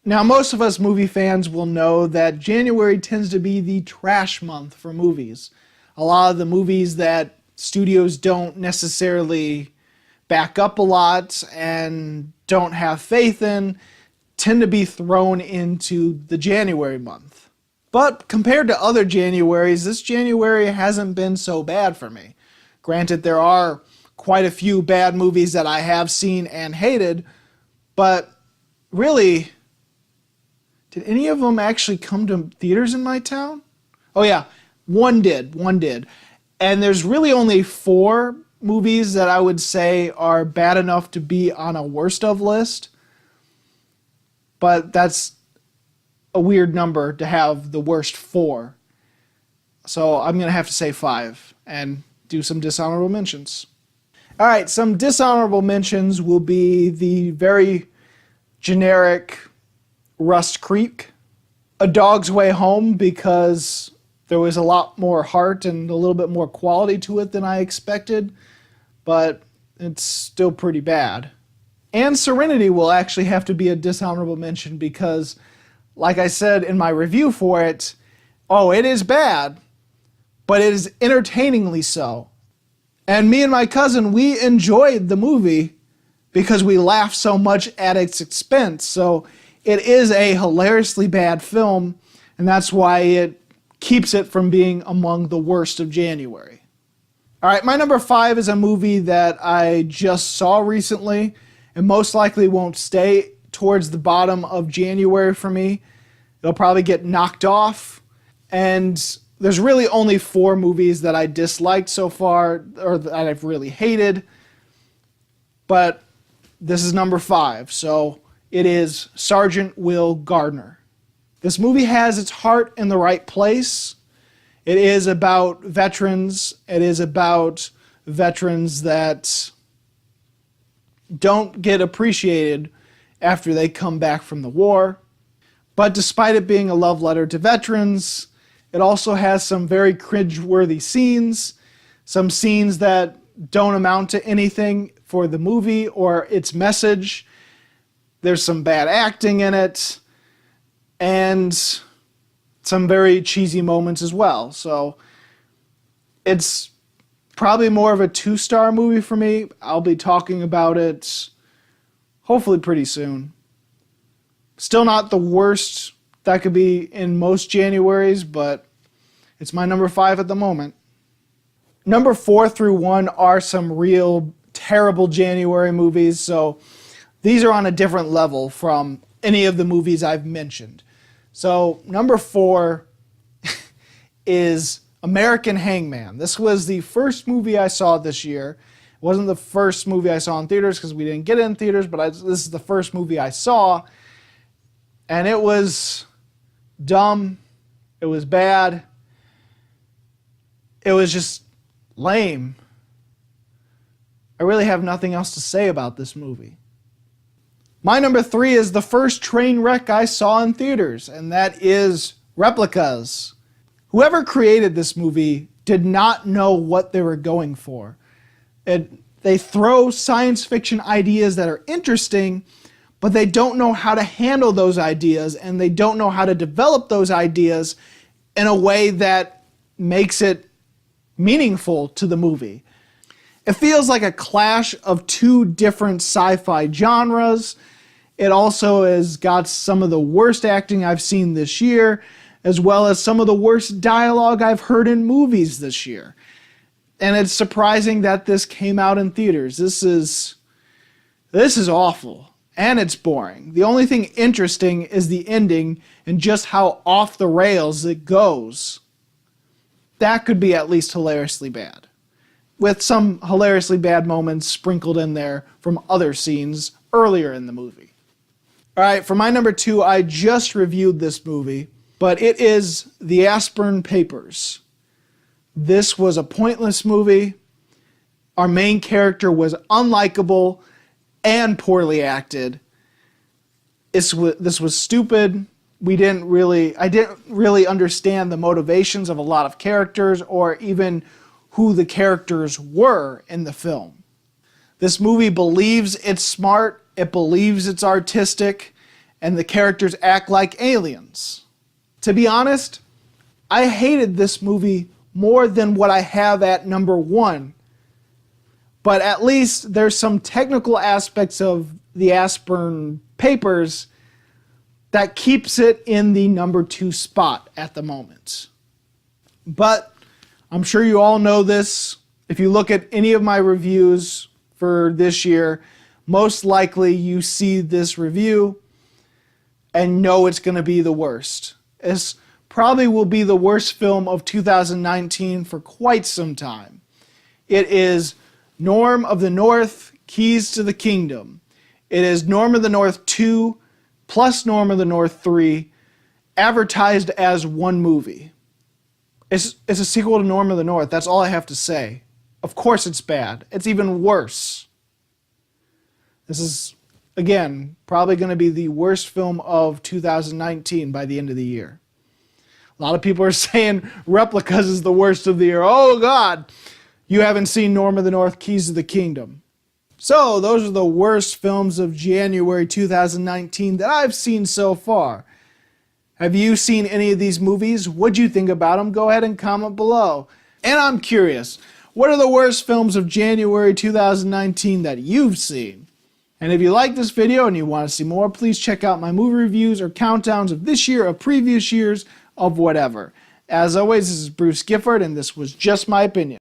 Now, most of us movie fans will know that January tends to be the trash month for movies. A lot of the movies that studios don't necessarily back up a lot and don't have faith in tend to be thrown into the January month. But compared to other Januaries, this January hasn't been so bad for me. Granted, there are quite a few bad movies that I have seen and hated, but really, did any of them actually come to theaters in my town? Oh yeah, one did. And there's really only 4 movies that I would say are bad enough to be on a worst of list. But that's a weird number to have the worst 4. So I'm going to have to say 5 and do some dishonorable mentions. All right, some dishonorable mentions will be the very generic Rust Creek, A Dog's Way Home, because there was a lot more heart and a little bit more quality to it than I expected, but it's still pretty bad. And Serenity will actually have to be a dishonorable mention because, like I said in my review for it, it is bad, but it is entertainingly so. And me and my cousin, we enjoyed the movie because we laughed so much at its expense. So it is a hilariously bad film, and that's why it keeps it from being among the worst of January. All right, my number 5 is a movie that I just saw recently and most likely won't stay towards the bottom of January for me. It'll probably get knocked off. And there's really only 4 movies that I disliked so far, or that I've really hated. But this is number 5, so it is Sergeant Will Gardner. This movie has its heart in the right place. It is about veterans. It is about veterans that don't get appreciated after they come back from the war. But despite it being a love letter to veterans, it also has some very cringe-worthy scenes, some scenes that don't amount to anything for the movie or its message. There's some bad acting in it, and some very cheesy moments as well. So it's probably more of a 2-star movie for me. I'll be talking about it hopefully pretty soon. Still not the worst that could be in most Januaries, but it's my number 5 at the moment. Number 4 through 1 are some real terrible January movies, so these are on a different level from any of the movies I've mentioned. So number 4 is American Hangman. This was the first movie I saw this year. It wasn't the first movie I saw in theaters because we didn't get it in theaters, but this is the first movie I saw. And it was dumb. It was bad. It was just lame. I really have nothing else to say about this movie. My number 3 is the first train wreck I saw in theaters, and that is Replicas. Whoever created this movie did not know what they were going for. They throw science fiction ideas that are interesting, but they don't know how to handle those ideas, and they don't know how to develop those ideas in a way that makes it meaningful to the movie. It feels like a clash of 2 different sci-fi genres. It also has got some of the worst acting I've seen this year, as well as some of the worst dialogue I've heard in movies this year. And it's surprising that this came out in theaters. This is awful, and it's boring. The only thing interesting is the ending and just how off the rails it goes. That could be at least hilariously bad, with some hilariously bad moments sprinkled in there from other scenes earlier in the movie. All right, for my number 2, I just reviewed this movie, but it is The Aspirin Papers. This was a pointless movie. Our main character was unlikable and poorly acted. This was stupid. I didn't really understand the motivations of a lot of characters or even who the characters were in the film. This movie believes it's smart, it believes it's artistic, and the characters act like aliens. To be honest, I hated this movie more than what I have at number 1. But at least there's some technical aspects of the Aspern Papers that keeps it in the number 2 spot at the moment. But I'm sure you all know this. If you look at any of my reviews for this year, most likely you see this review and know it's going to be the worst. This probably will be the worst film of 2019 for quite some time. It is Norm of the North, Keys to the Kingdom. It is Norm of the North 2 plus Norm of the North 3 advertised as one movie. It's a sequel to Norm of the North. That's all I have to say. Of course it's bad. It's even worse. This is, again, probably going to be the worst film of 2019 by the end of the year. A lot of people are saying Replicas is the worst of the year. Oh God, you haven't seen Norm of the North, Keys to the Kingdom. So those are the worst films of January 2019 that I've seen so far. Have you seen any of these movies? What'd you think about them? Go ahead and comment below. And I'm curious, what are the worst films of January 2019 that you've seen? And if you like this video and you want to see more, please check out my movie reviews or countdowns of this year, of previous years, of whatever. As always, this is Bruce Gifford, and this was Just My Opinion.